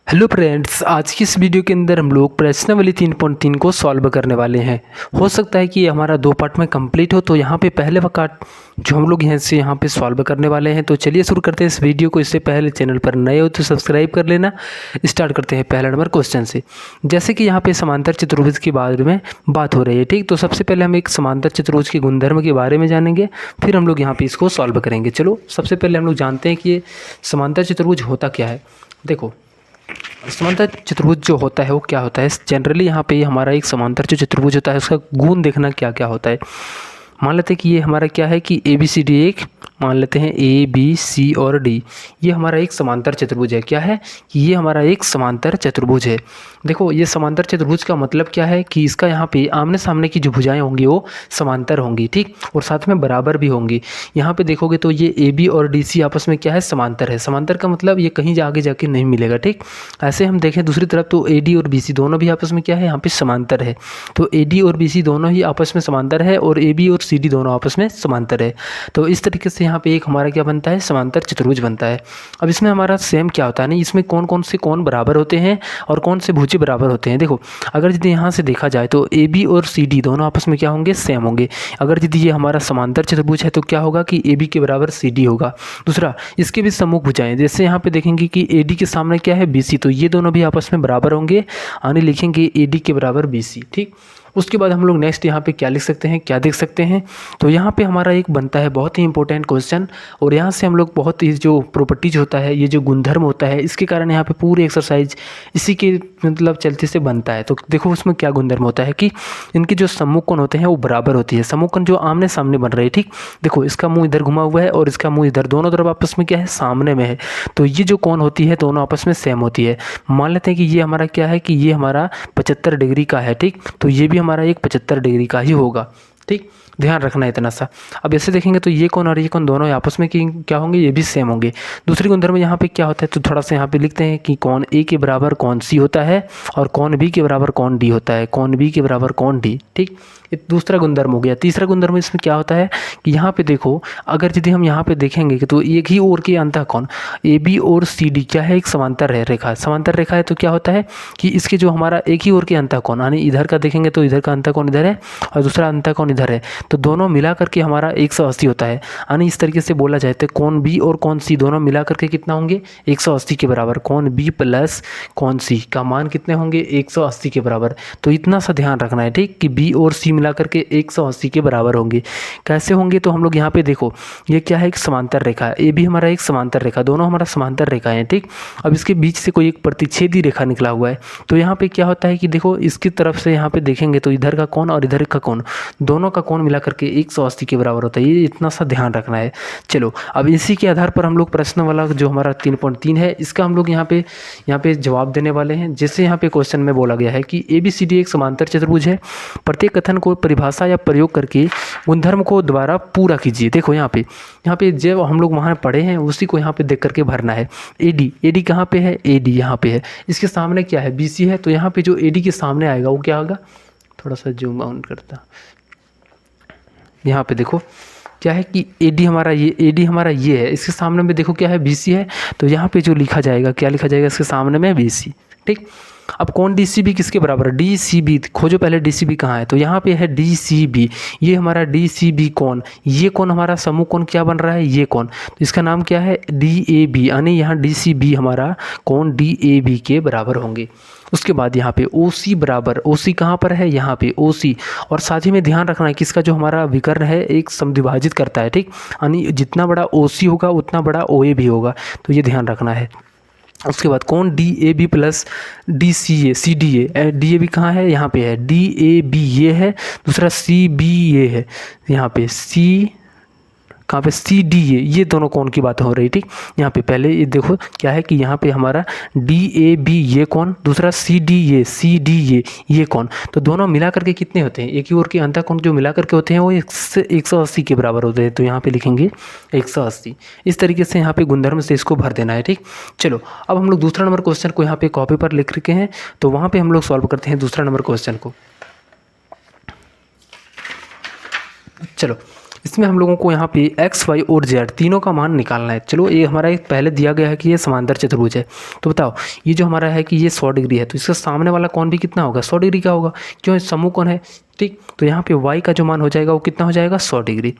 Hello friends, आज की इस वीडियो के अंदर हम लोग प्रश्नावली 3.3 को सॉल्व करने वाले हैं। हो सकता है कि ये हमारा दो पार्ट में कंप्लीट हो, तो यहाँ पे पहले पार्ट जो हम लोग यहाँ पे सॉल्व करने वाले हैं। तो चलिए शुरू करते हैं इस वीडियो को। इससे पहले चैनल पर नए हो तो सब्सक्राइब कर लेना। स्टार्ट करते हैं पहला नंबर क्वेश्चन से। जैसे कि यहाँ पे समांतर चतुर्भुज के बारे में बात हो रही है, ठीक। तो सबसे पहले हम एक समांतर चतुर्भुज के गुणधर्म के बारे में जानेंगे, फिर हम लोग यहाँ पे इसको सॉल्व करेंगे। चलो सबसे पहले हम लोग जानते हैं कि ये समांतर चतुर्भुज होता क्या है। देखो, समांतर चतुर्भुज जो होता है वो क्या होता है। जनरली यहाँ पे हमारा एक समांतर जो चतुर्भुज होता है उसका गुण देखना क्या क्या होता है। मान लेते हैं कि ये हमारा क्या है कि ए बी सी डी, एक मान लेते हैं ए बी सी और डी, ये हमारा एक समांतर चतुर्भुज है। क्या है कि ये हमारा एक समांतर चतुर्भुज है। देखो, ये समांतर चतुर्भुज का मतलब क्या है कि इसका यहाँ पे आमने सामने की जो भुजाएं होंगी वो समांतर होंगी, ठीक, और साथ में बराबर भी होंगी। यहाँ पे देखोगे तो ये ए बी और डी सी आपस में क्या है, समांतर है। समांतर का मतलब ये कहीं आगे जाके नहीं मिलेगा, ठीक। ऐसे हम देखें दूसरी तरफ तो ए डी और बी सी दोनों भी आपस में क्या है, यहाँ पे समांतर है। तो ए डी और बी सी दोनों ही आपस में समांतर है और ए बी और सी डी दोनों आपस में समांतर है। तो इस तरीके से यहाँ पे एक हमारा क्या बनता है, समांतर चतुर्भुज बनता है। अब इसमें हमारा सेम क्या होता है ना, इसमें कौन कौन से कोण बराबर होते हैं और कौन से भुज बराबर होते हैं। देखो, अगर यदि यहाँ से देखा जाए तो ए बी और सी डी दोनों आपस में क्या होंगे, सेम होंगे। अगर यदि ये हमारा समांतर चतुर्भुज है तो क्या होगा कि ए बी के बराबर सी डी होगा। दूसरा, इसके भी सम्मुख भुजाएं, जैसे यहाँ पे देखेंगे कि ए डी के सामने क्या है, बी सी, तो ये दोनों भी आपस में बराबर होंगे। आने लिखेंगे ए डी के बराबर बी सी, ठीक। उसके बाद हम लोग नेक्स्ट यहाँ पे क्या लिख सकते हैं, क्या देख सकते हैं। तो यहाँ पे हमारा एक बनता है बहुत ही इंपॉर्टेंट क्वेश्चन, और यहाँ से हम लोग बहुत ही जो प्रॉपर्टीज होता है, ये जो गुणधर्म होता है, इसके कारण यहाँ पे पूरी एक्सरसाइज इसी के मतलब चलते से बनता है। तो देखो उसमें क्या गुणधर्म होता है कि इनके जो सम्मुख कोण होते हैं वो बराबर होती है। सम्मुख कोण जो आमने सामने बन रहे हैं, ठीक। देखो, इसका मुंह इधर घुमा हुआ है और इसका मुंह इधर, दोनों तरफ आपस में क्या है, सामने में है। तो ये जो कोण होती है दोनों आपस में सेम होती है। मान लेते हैं कि ये हमारा क्या है कि ये हमारा 75 डिग्री का है, ठीक। तो ये भी हमारा एक 75 डिग्री का ही होगा, ठीक। ध्यान रखना है इतना सा। अब ऐसे देखेंगे तो ये कोण और ये कोण दोनों आपस में क्या होंगे, ये भी सेम होंगे। दूसरी गुणधर्म में यहाँ पे क्या होता है, तो थोड़ा सा यहाँ पे लिखते हैं कि कोण ए के बराबर कोण सी होता है और कोण बी के बराबर कोण डी होता है। कोण बी के बराबर कोण डी, ठीक। ये दूसरा गुणधर्म हो गया। तीसरा गुणधर्म इसमें क्या होता है कि यहाँ पे देखो, अगर यदि हम यहाँ पे देखेंगे कि तो एक ही ओर के अंतःकोण ए बी और सी डी क्या है, एक समांतर है रेखा। समांतर रेखा है तो क्या होता है कि इसके जो हमारा एक ही ओर के अंतःकोण, यानी इधर का देखेंगे तो इधर का अंतःकोण इधर है और दूसरा अंतःकोण इधर है, तो दोनों मिला करके हमारा 180 होता है। यानी इस तरीके से बोला जाए तो कोण बी और कोण सी दोनों मिला करके कितना होंगे, 180 के बराबर। कोण बी प्लस कोण सी का मान कितने होंगे, 180 के बराबर। तो इतना सा ध्यान रखना है, ठीक, कि बी और सी मिला करके 180 के बराबर होंगे। कैसे होंगे, तो हम लोग यहाँ पे देखो, ये क्या है, एक समांतर रेखा है। ए भी हमारा एक समांतर रेखा, दोनों हमारा समांतर रेखा है, ठीक। अब इसके बीच से कोई एक प्रतिच्छेदी रेखा निकला हुआ है। तो यहाँ पे क्या होता है कि देखो, इसकी तरफ से यहाँ पे देखेंगे तो इधर का कोण और इधर का कोण, दोनों का कोण मिला करके 180 के बराबर होता है। ये इतना सा ध्यान रखना है। चलो, अब इसी के आधार पर हम लोग प्रश्न वाला जो हमारा 3.3 है, इसका हम लोग यहाँ पे जवाब देने वाले हैं। जैसे यहाँ पे क्वेश्चन में बोला गया है कि ए बी सी डी एक समांतर चतुर्भुज है, प्रत्येक कथन को परिभाषा या प्रयोग करके गुणधर्म को द्वारा पूरा कीजिए। देखो यहाँ पे जब हम लोग वहाँ पढ़े हैं उसी को यहाँ पे देख करके भरना है। ए डी कहाँ पे है, ए डी यहाँ पे है। इसके सामने क्या है, बी सी है। तो यहाँ पे जो ए डी के सामने आएगा वो क्या होगा, थोड़ा सा जूम आउट करता, यहाँ पे देखो क्या है कि ए डी हमारा ये है। इसके सामने में देखो क्या है, बी सी है। तो यहाँ पे जो लिखा जाएगा, क्या लिखा जाएगा, इसके सामने में बी सी, ठीक। अब कौन डी सी बी किसके बराबर है, डी सी बी खोजो पहले। डी सी बी कहाँ है, तो यहाँ पे है डी सी बी। ये हमारा डी सी बी कौन, ये कौन हमारा समूह कौन क्या बन रहा है, ये कौन, तो इसका नाम क्या है, डी ए बी। यानी यहाँ डी सी बी हमारा कौन डी ए बी के बराबर होंगे। उसके बाद यहाँ पे ओ सी बराबर, ओ सी कहाँ पर है, यहाँ पे ओ सी। और साथ ही में ध्यान रखना है कि इसका जो हमारा विकर्ण है एक समद्विभाजित करता है, ठीक। यानी जितना बड़ा ओ सी होगा उतना बड़ा ओ ए भी होगा, तो ये ध्यान रखना है। उसके बाद कौन D A B plus D C A, C D A, D A B कहाँ है, यहाँ पे है। डी ए बी ये है, दूसरा सी बी ये है, यहाँ पे सी कहाँ पे, सी डी ये दोनों कौन की बात हो रही, ठीक। यहाँ पे पहले ये देखो क्या है कि यहाँ पे हमारा डी ए बी ये कौन, दूसरा सी डी ये कौन, तो दोनों मिला करके कितने होते हैं, एक ही ओर के अंतःकोण जो मिला करके होते हैं वो 180 के बराबर होते हैं। तो यहाँ पे लिखेंगे 180। इस तरीके से यहाँ पे गुणधर्म से इसको भर देना है, ठीक। चलो, अब हम लोग दूसरा नंबर क्वेश्चन को यहाँ पे कॉपी पर लिख रखे हैं, तो वहाँ पे हम लोग सॉल्व करते हैं दूसरा नंबर क्वेश्चन को। चलो, इसमें हम लोगों को यहाँ पे एक्स वाई और जेड तीनों का मान निकालना है। चलो ये हमारा एक पहले दिया गया है कि ये समांतर चतुर्भुज है, तो बताओ ये जो हमारा है कि ये 100 डिग्री है, तो इसका सामने वाला कोण भी कितना होगा, 100 डिग्री का होगा, क्यों समूह कोण है। ठीक, तो यहाँ पे y का जो मान हो जाएगा वो कितना हो जाएगा, 100 डिग्री।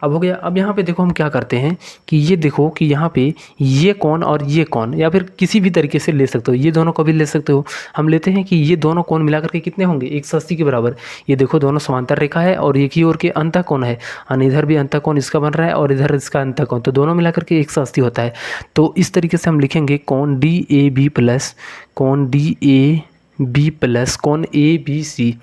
अब हो गया। अब यहाँ पे देखो हम क्या करते हैं कि ये देखो कि यहाँ पे ये कोण और ये कोण, या फिर किसी भी तरीके से ले सकते हो, ये दोनों को भी ले सकते हो। हम लेते हैं कि ये दोनों कोण मिलाकर के कितने होंगे, 180 के बराबर। ये देखो दोनों समांतर रेखा है और एक ही ओर के अंतः कोण है, और इधर भी अंतः कोण इसका बन रहा है और इधर इसका अंतः कोण, तो दोनों मिलाकर के 180 होता है। तो इस तरीके से हम लिखेंगे कोण DAB प्लस कोण DAB प्लस कोण ABC,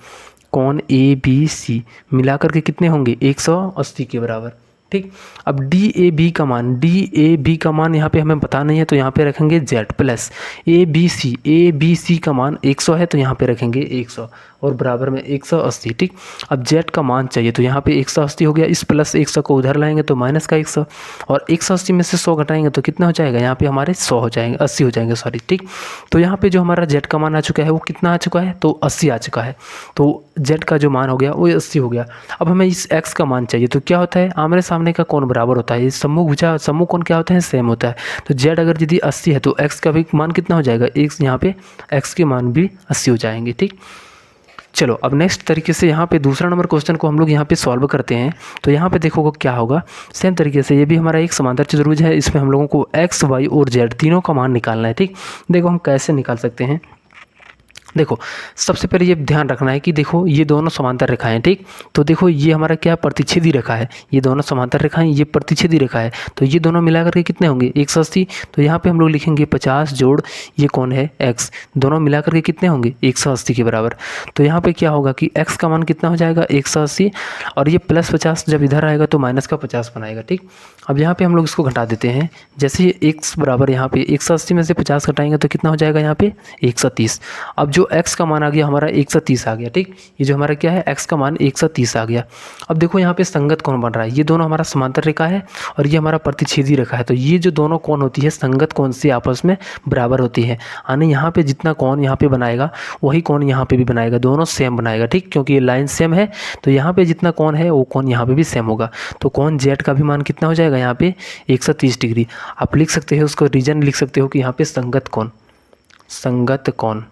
कोण ABC मिलाकर के कितने होंगे, 180 के बराबर। ठीक, अब DAB का मान यहाँ पे हमें पता नहीं है, तो यहाँ पे रखेंगे Z प्लस ABC का मान 100 है, तो यहाँ पे रखेंगे 100 और बराबर में 180। ठीक, अब Z का मान चाहिए, तो यहाँ पे 180 हो गया, इस प्लस 100 को उधर लाएंगे तो माइनस का 100, और 180 में से 100 घटाएंगे तो कितना हो जाएगा, यहाँ पे हमारे 100 हो जाएंगे, 80 हो जाएंगे सॉरी। ठीक, तो यहाँ पे जो हमारा Z का मान आ चुका है वो कितना आ चुका है, तो 80 आ चुका है, तो Z का जो मान हो गया वो 80 हो गया। अब हमें इस X का मान चाहिए, तो क्या होता है, आमने सामने का कोण बराबर होता है, समूह कोण क्या होता है, सेम होता है। तो Z अगर यदि 80 है तो X का भी मान कितना हो जाएगा, X यहाँ पे X के मान भी 80 हो जाएंगे। ठीक, चलो अब नेक्स्ट तरीके से यहाँ पे दूसरा नंबर क्वेश्चन को हम लोग यहाँ पे सॉल्व करते हैं। तो यहाँ पे देखो क्या होगा, सेम तरीके से ये भी हमारा एक समांतर चतुर्भुज है, इसमें हम लोगों को x, y और z तीनों का मान निकालना है। ठीक, देखो हम कैसे निकाल सकते हैं। देखो सबसे पहले ये ध्यान रखना है कि देखो ये दोनों समांतर रेखाएं हैं। ठीक, तो देखो ये हमारा क्या प्रतिच्छेदी रेखा है, ये दोनों समांतर रेखाएं, ये प्रतिच्छेदी रेखा है, तो ये दोनों मिला करके कितने होंगे, 180। तो यहाँ पे हम लोग लिखेंगे 50 जोड़ ये कौन है x, दोनों मिला करके कितने होंगे 180 के बराबर। तो यहाँ पे क्या होगा कि x का मान कितना हो जाएगा 180, और ये प्लस 50 जब इधर आएगा तो माइनस का 50 बनाएगा। ठीक, अब यहाँ पे हम लोग इसको घटा देते हैं, जैसे x बराबर यहाँ पे 180 में से 50 घटाएंगे तो कितना हो जाएगा यहाँ पे 130। अब जो x का मान आ गया हमारा 130 आ गया। ठीक, ये जो हमारा क्या है x का मान 130 आ गया। अब देखो यहाँ पे संगत कोण बन रहा है, ये दोनों हमारा समांतर रेखा है और ये हमारा प्रतिच्छेदी रेखा है, तो ये जो दोनों कोण होती है संगत कोण से आपस में बराबर होती है, यानी यहाँ पे जितना कोण यहाँ पे बनाएगा वही कोण यहाँ पे भी बनाएगा, दोनों सेम बनाएगा। ठीक, क्योंकि ये लाइन सेम है तो यहाँ पे जितना कोण है वो कोण यहाँ पे भी सेम होगा। तो कोण z का भी मान कितना हो जाएगा यहाँ पे 130 डिग्री। आप लिख सकते हो उसको, रीजन लिख सकते हो कि यहाँ पे संगत कोण।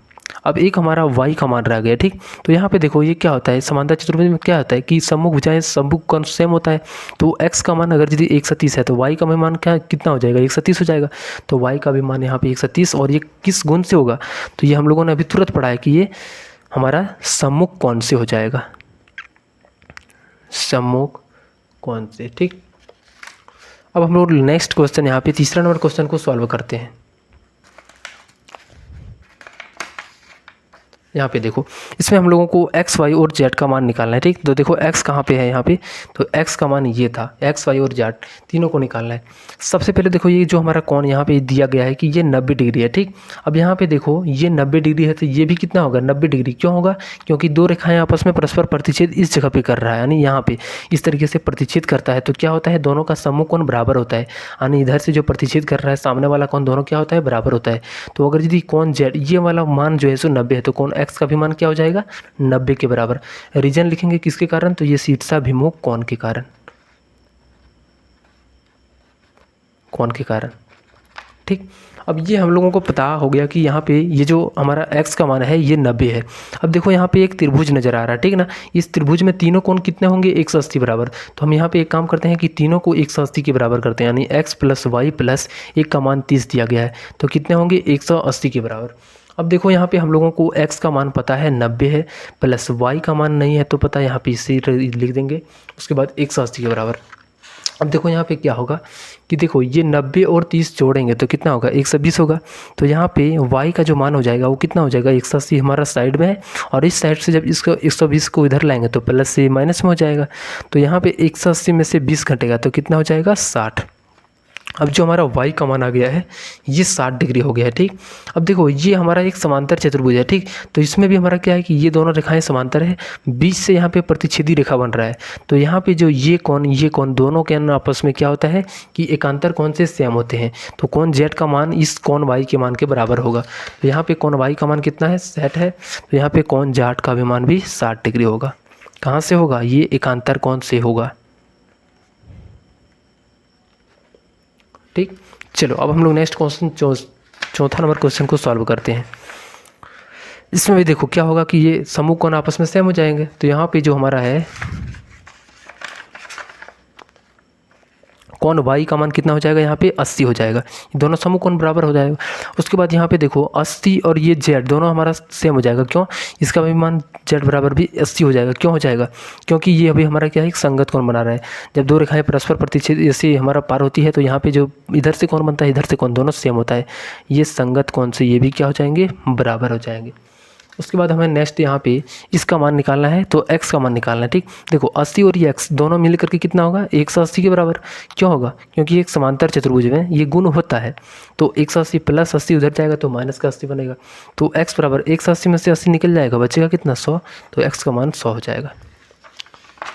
अब एक हमारा y का मान रह गया। ठीक, तो यहाँ पे देखो ये क्या होता है, समांतर चतुर्भुज में क्या होता है कि सम्मुख भुजाएं सम्मुख कोण सेम होता है, तो x का मान अगर यदि 130 है तो y का मान क्या कितना हो जाएगा 130 हो जाएगा। तो y का भी मान यहाँ पे 130, और ये किस गुण से होगा, तो ये हम लोगों ने अभी तुरंत पढ़ा है कि ये हमारा सम्मुख कोण से हो जाएगा, सम्मुख कोण से। ठीक, अब हम लोग नेक्स्ट क्वेश्चन यहाँ पे तीसरा नंबर क्वेश्चन को सॉल्व करते हैं। यहाँ पे देखो इसमें हम लोगों को x, y और z का मान निकालना है। ठीक, तो देखो x कहाँ पे है यहाँ पे, तो x का मान ये था, x, y और z तीनों को निकालना है। सबसे पहले देखो ये जो हमारा कोण यहाँ पे दिया गया है कि ये 90 डिग्री है। ठीक, अब यहाँ पे देखो ये 90 डिग्री है तो ये भी कितना होगा 90 डिग्री। क्यों होगा, क्योंकि दो रेखाएं आपस में परस्पर प्रतिच्छेद इस जगह पे कर रहा है, यानी यहाँ पे इस तरीके से प्रतिच्छेद करता है, तो क्या होता है दोनों का सम्मुख कोण बराबर होता है, यानी इधर से जो प्रतिच्छेद कर रहा है सामने वाला कोण दोनों क्या होता है बराबर होता है। तो अगर यदि कोण z ये वाला मान जो है सो 90 है तो कोण x का भी मान क्या हो जाएगा 90 के बराबर। रीजन लिखेंगे किसके कारण, तो ये शीर्षाभिमुख कोण के कारण, ठीक, अब ये हम लोगों को पता हो गया कि यहाँ पे ये जो हमारा x का मान है ये 90 है। अब देखो यहाँ पे एक त्रिभुज नजर आ रहा है, ठीक ना, इस त्रिभुज में तीनों कोण कितने होंगे 180 बराबर। तो हम यहाँ पे एक काम करते हैं कि तीनों को 180 के बराबर करते हैं, यानी x प्लस वाई प्लस एक का मान 30 दिया गया है, तो कितने होंगे 180 के बराबर। अब देखो यहाँ पे हम लोगों को x का मान पता है 90 है, प्लस y का मान नहीं है तो पता है यहाँ पे इसे लिख देंगे, उसके बाद 180 के बराबर। अब देखो यहाँ पे क्या होगा कि देखो ये 90 और 30 जोड़ेंगे तो कितना होगा 120 होगा। तो यहाँ पे y का जो मान हो जाएगा वो कितना हो जाएगा 180 हमारा साइड में है, और इस साइड से जब इसको 120 को इधर लाएंगे तो प्लस से माइनस में हो जाएगा। तो यहाँ पे 180 में से 20 घटेगा तो कितना हो जाएगा 60। अब जो हमारा y का मान आ गया है ये 60 डिग्री हो गया है। ठीक, अब देखो ये हमारा एक समांतर चतुर्भुज है। ठीक, तो इसमें भी हमारा क्या है कि ये दोनों रेखाएं समांतर है, बीच से यहाँ पे प्रतिच्छेदी रेखा बन रहा है। तो यहाँ पे जो ये कोण दोनों के आपस में क्या होता है कि एकांतर कोण से सेम होते हैं, तो कोण z का मान इस कोण y के मान के बराबर होगा। तो यहाँ पे कोण y का मान कितना है 60 है, तो यहाँ पे कोण z का भी मान भी 60 डिग्री होगा। कहाँ से होगा, ये एकांतर कोण से होगा। ठीक, चलो अब हम लोग नेक्स्ट क्वेश्चन चौथा नंबर क्वेश्चन को सॉल्व करते हैं। इसमें भी देखो क्या होगा कि ये समूह कोण आपस में सेम हो जाएंगे। तो यहाँ पे जो हमारा है कोण y का मान कितना हो जाएगा, यहाँ पे 80 हो जाएगा, दोनों समूह कोण बराबर हो जाएगा। उसके बाद यहाँ पे देखो 80 और ये z दोनों हमारा सेम हो जाएगा। क्यों, इसका भी मान z बराबर भी 80 हो जाएगा। क्यों हो जाएगा, क्योंकि ये अभी हमारा क्या है, एक संगत कोण बना रहा है। जब दो रेखाएं परस्पर प्रतिच्छेद ऐसे हमारा पार होती है तो यहाँ पे जो इधर से कोण बनता है इधर से कोण दोनों सेम होता है। ये संगत कोण से ये भी क्या हो जाएंगे, बराबर हो जाएंगे। उसके बाद हमें नेक्स्ट यहाँ पे इसका मान निकालना है, तो x का मान निकालना है। ठीक, देखो 80 और ये x दोनों मिल करके कितना होगा, 180 के बराबर। क्यों होगा, क्योंकि एक समांतर चतुर्भुज में ये गुण होता है। तो 180 प्लस 80 उधर जाएगा तो माइनस का 80 बनेगा। तो x बराबर 180 में से 80 निकल जाएगा, बचेगा कितना, 100। तो x का मान 100 हो जाएगा।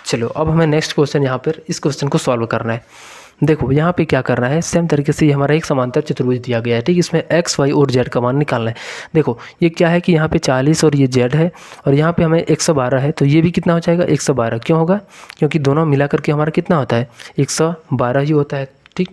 चलो अब हमें नेक्स्ट क्वेश्चन यहाँ पर इस क्वेश्चन को सॉल्व करना है। देखो यहाँ पे क्या करना है, सेम तरीके से हमारा एक समांतर चतुर्भुज दिया गया है। ठीक, इसमें x, y और z का मान निकालना है। देखो ये क्या है कि यहाँ पे 40 और ये z है और यहाँ पे हमें 112 है, तो ये भी कितना हो जाएगा, 112। क्यों होगा, क्योंकि दोनों मिला करके हमारा कितना होता है, 112 ही होता है। ठीक,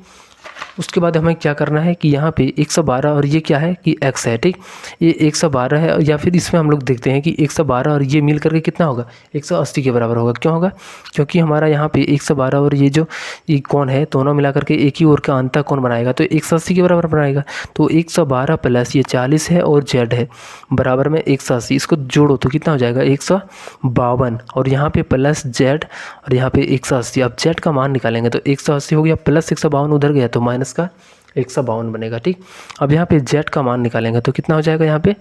उसके बाद हमें क्या करना है कि यहाँ पे 112 और ये क्या है कि x है। ठीक, ये 112 है, या फिर इसमें हम लोग देखते हैं कि 112 और ये मिल करके कितना होगा, 180 के बराबर होगा। क्यों होगा, क्योंकि हमारा यहाँ पे 112 और ये जो ये कोण है दोनों मिला करके एक ही ओर का अंतर कोण बनाएगा, तो 180 के बराबर बनाएगा। तो 112 प्लस ये 40 है और z है बराबर में 180, इसको जोड़ो तो कितना हो जाएगा, 152 और यहाँ पे प्लस z और यहाँ पे 180। अब z का मान निकालेंगे तो 180 हो गया, प्लस 152 उधर गया तो माइनस का 152 बनेगा। ठीक, अब यहाँ पे z का मान निकालेंगे तो कितना हो जाएगा, यहाँ पे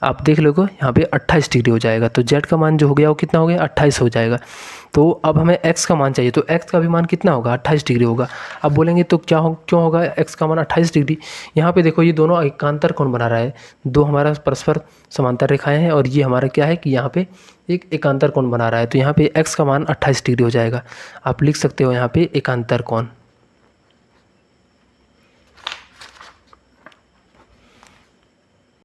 आप देख लोगे यहाँ पे 28 डिग्री हो जाएगा। तो z का मान जो हो गया वो कितना हो गया, 28 हो जाएगा। तो अब हमें x का मान चाहिए, तो x का भी मान कितना होगा, 28 डिग्री होगा। अब बोलेंगे तो क्यों होगा x का मान 28 डिग्री। यहाँ पे देखो ये दोनों एकांतर कोण बना रहा है, दो हमारा परस्पर समांतर रेखाएं हैं और ये हमारा क्या है कि यहाँ पे एक एकांतर कोण बना रहा है। तो यहाँ पे x का मान 28 डिग्री हो जाएगा। आप लिख सकते हो यहाँ पे एकांतर कोण।